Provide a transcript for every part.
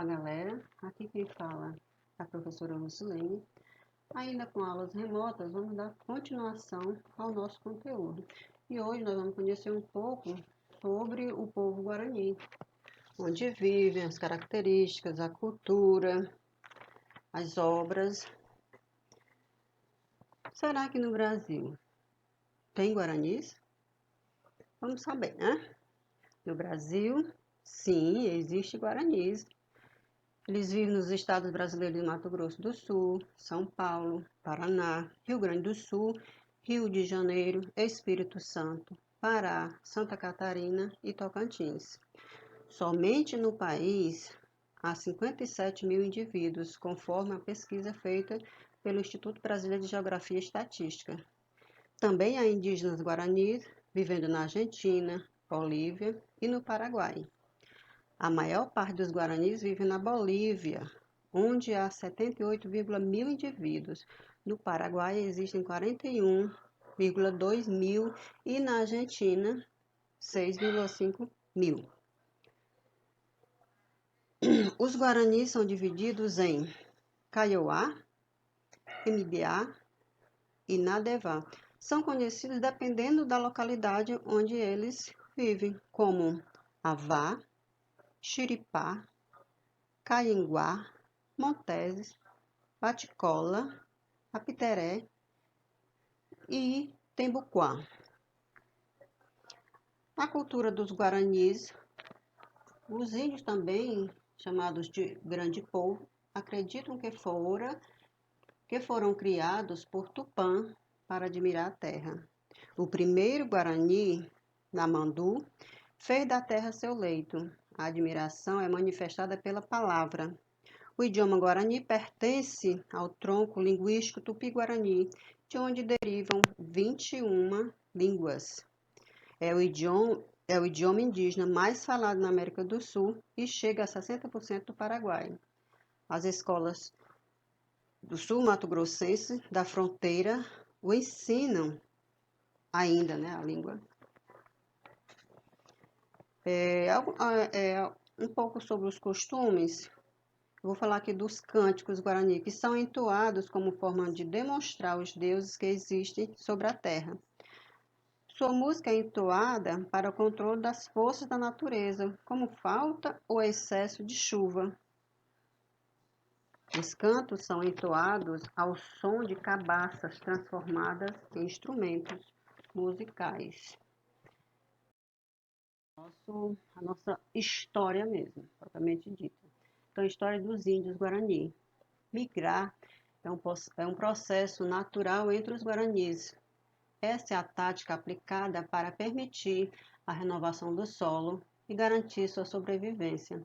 Olá, galera. Aqui quem fala é a professora Lucilene. Ainda com aulas remotas, vamos dar continuação ao nosso conteúdo. E hoje nós vamos conhecer um pouco sobre o povo Guarani, onde vivem, as características, a cultura, as obras. Será que no Brasil tem Guaranis? Vamos saber, né? No Brasil, sim, existe Guaranis. Eles vivem nos estados brasileiros de Mato Grosso do Sul, São Paulo, Paraná, Rio Grande do Sul, Rio de Janeiro, Espírito Santo, Pará, Santa Catarina e Tocantins. Somente no país há 57 mil indivíduos, conforme a pesquisa feita pelo Instituto Brasileiro de Geografia e Estatística. Também há indígenas guaranis vivendo na Argentina, Bolívia e no Paraguai. A maior parte dos guaranis vive na Bolívia, onde há 78,000 indivíduos. No Paraguai existem 41,2 mil e na Argentina 6,5 mil. Os guaranis são divididos em Kaiowá, MDA e Nadevá. São conhecidos dependendo da localidade onde eles vivem, como Avá, Xiripá, Cainguá, Monteses, Paticola, Apiteré e Tembuquá. Na cultura dos guaranis, os índios também, chamados de grande povo, acreditam que foram criados por Tupã para admirar a terra. O primeiro guarani, Namandu, fez da terra seu leito. A admiração é manifestada pela palavra. O idioma guarani pertence ao tronco linguístico tupi-guarani, de onde derivam 21 línguas. É o idioma indígena mais falado na América do Sul e chega a 60% do Paraguai. As escolas do sul mato-grossense, da fronteira, o ensinam ainda, a língua. Um pouco sobre os costumes. Vou falar aqui dos cânticos guarani, que são entoados como forma de demonstrar os deuses que existem sobre a terra. Sua música é entoada para o controle das forças da natureza, como falta ou excesso de chuva. Os cantos são entoados ao som de cabaças transformadas em instrumentos musicais. A nossa história mesmo, propriamente dita. Então, a história dos índios Guarani. Migrar é um processo natural entre os guaranis. Essa é a tática aplicada para permitir a renovação do solo e garantir sua sobrevivência.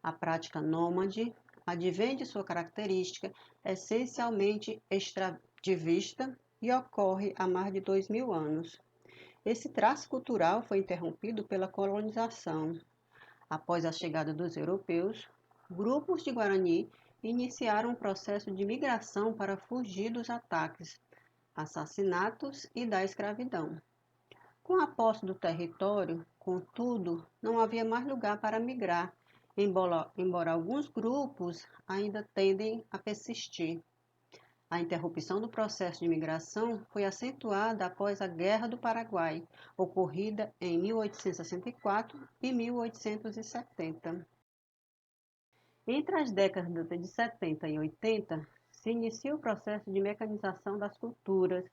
A prática nômade advém de sua característica essencialmente extrativista e ocorre há mais de 2.000 anos. Esse traço cultural foi interrompido pela colonização. Após a chegada dos europeus, grupos de Guarani iniciaram um processo de migração para fugir dos ataques, assassinatos e da escravidão. Com a posse do território, contudo, não havia mais lugar para migrar, embora alguns grupos ainda tendem a persistir. A interrupção do processo de migração foi acentuada após a Guerra do Paraguai, ocorrida em 1864 e 1870. Entre as décadas de 70 e 80, se inicia o processo de mecanização das culturas,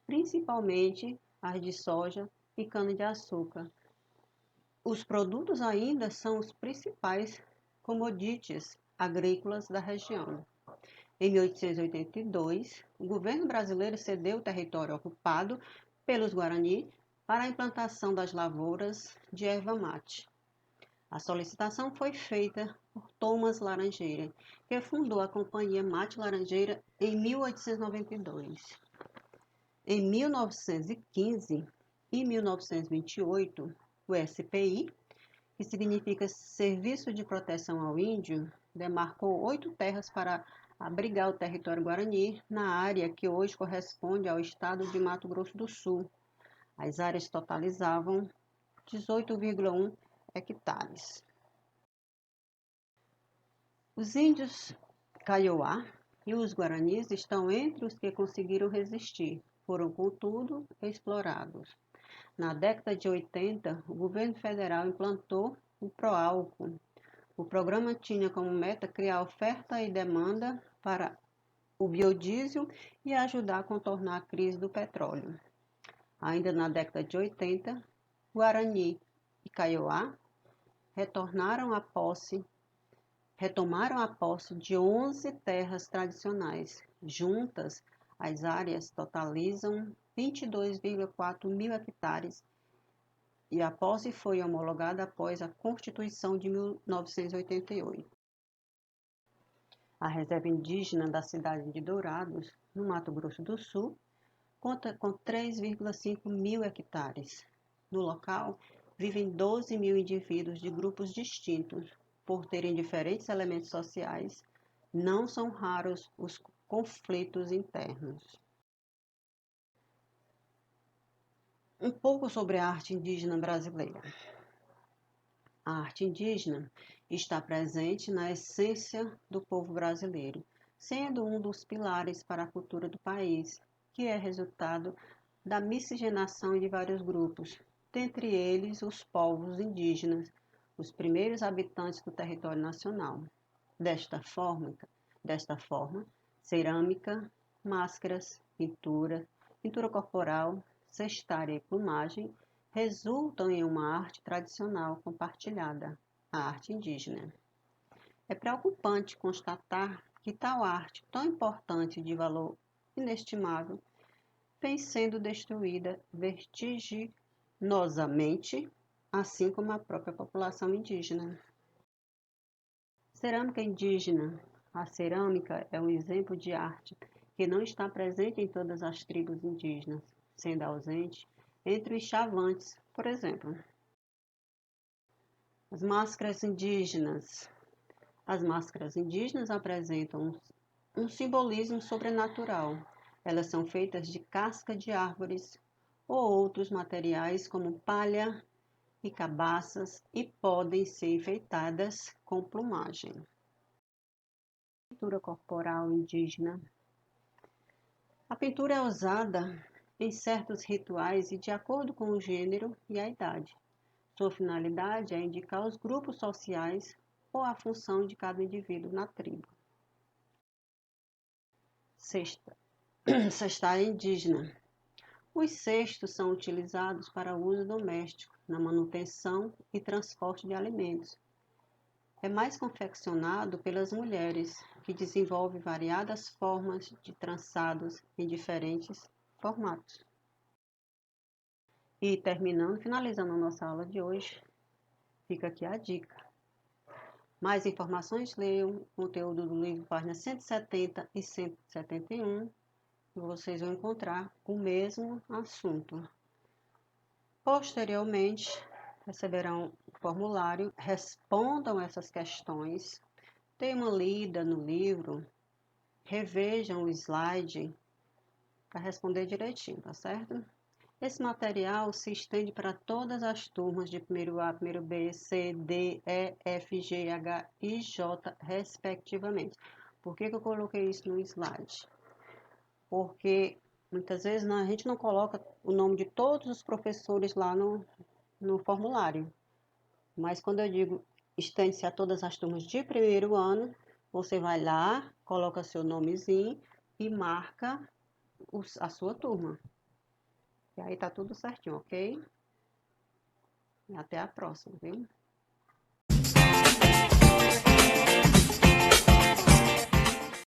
principalmente as de soja e cana-de-açúcar. Os produtos ainda são os principais commodities agrícolas da região. Em 1882, o governo brasileiro cedeu o território ocupado pelos Guarani para a implantação das lavouras de erva mate. A solicitação foi feita por Thomas Laranjeira, que fundou a Companhia Mate Laranjeira em 1892. Em 1915 e 1928, o SPI, que significa Serviço de Proteção ao Índio, demarcou 8 terras para abrigar o território guarani na área que hoje corresponde ao estado de Mato Grosso do Sul. As áreas totalizavam 18,1 hectares. Os índios Kaiowá e os guaranis estão entre os que conseguiram resistir, foram, contudo, explorados. Na década de 80, o governo federal implantou o PROALCO. O programa tinha como meta criar oferta e demanda para o biodiesel e ajudar a contornar a crise do petróleo. Ainda na década de 80, Guarani e Kaiowá retomaram a posse de 11 terras tradicionais. Juntas, as áreas totalizam 22,4 mil hectares e a posse foi homologada após a Constituição de 1988. A reserva indígena da cidade de Dourados, no Mato Grosso do Sul, conta com 3,5 mil hectares. No local, vivem 12 mil indivíduos de grupos distintos. Por terem diferentes elementos sociais, não são raros os conflitos internos. Um pouco sobre a arte indígena brasileira. A arte indígena está presente na essência do povo brasileiro, sendo um dos pilares para a cultura do país, que é resultado da miscigenação de vários grupos, dentre eles os povos indígenas, os primeiros habitantes do território nacional. Desta forma, cerâmica, máscaras, pintura corporal, cestária e plumagem resultam em uma arte tradicional compartilhada, a arte indígena. É preocupante constatar que tal arte, tão importante e de valor inestimável, vem sendo destruída vertiginosamente, assim como a própria população indígena. Cerâmica indígena. A cerâmica é um exemplo de arte que não está presente em todas as tribos indígenas, sendo ausente entre os chavantes, por exemplo. As máscaras indígenas. As máscaras indígenas apresentam um simbolismo sobrenatural. Elas são feitas de casca de árvores ou outros materiais como palha e cabaças e podem ser enfeitadas com plumagem. Pintura corporal indígena. A pintura é usada em certos rituais e de acordo com o gênero e a idade. Sua finalidade é indicar os grupos sociais ou a função de cada indivíduo na tribo. Cestária indígena. Os cestos são utilizados para uso doméstico, na manutenção e transporte de alimentos. É mais confeccionado pelas mulheres, que desenvolvem variadas formas de trançados em diferentes formatos. E finalizando a nossa aula de hoje, fica aqui a dica. Mais informações, leiam o conteúdo do livro, páginas 170 e 171, e vocês vão encontrar o mesmo assunto. Posteriormente, receberão o formulário, respondam essas questões, deem uma lida no livro, revejam o slide para responder direitinho, tá certo? Esse material se estende para todas as turmas de primeiro A, primeiro B, C, D, E, F, G, H e J, respectivamente. Por que eu coloquei isso no slide? Porque muitas vezes a gente não coloca o nome de todos os professores lá no formulário. Mas quando eu digo estende-se a todas as turmas de primeiro ano, você vai lá, coloca seu nomezinho e marca a sua turma. E aí tá tudo certinho, ok? E até a próxima, viu?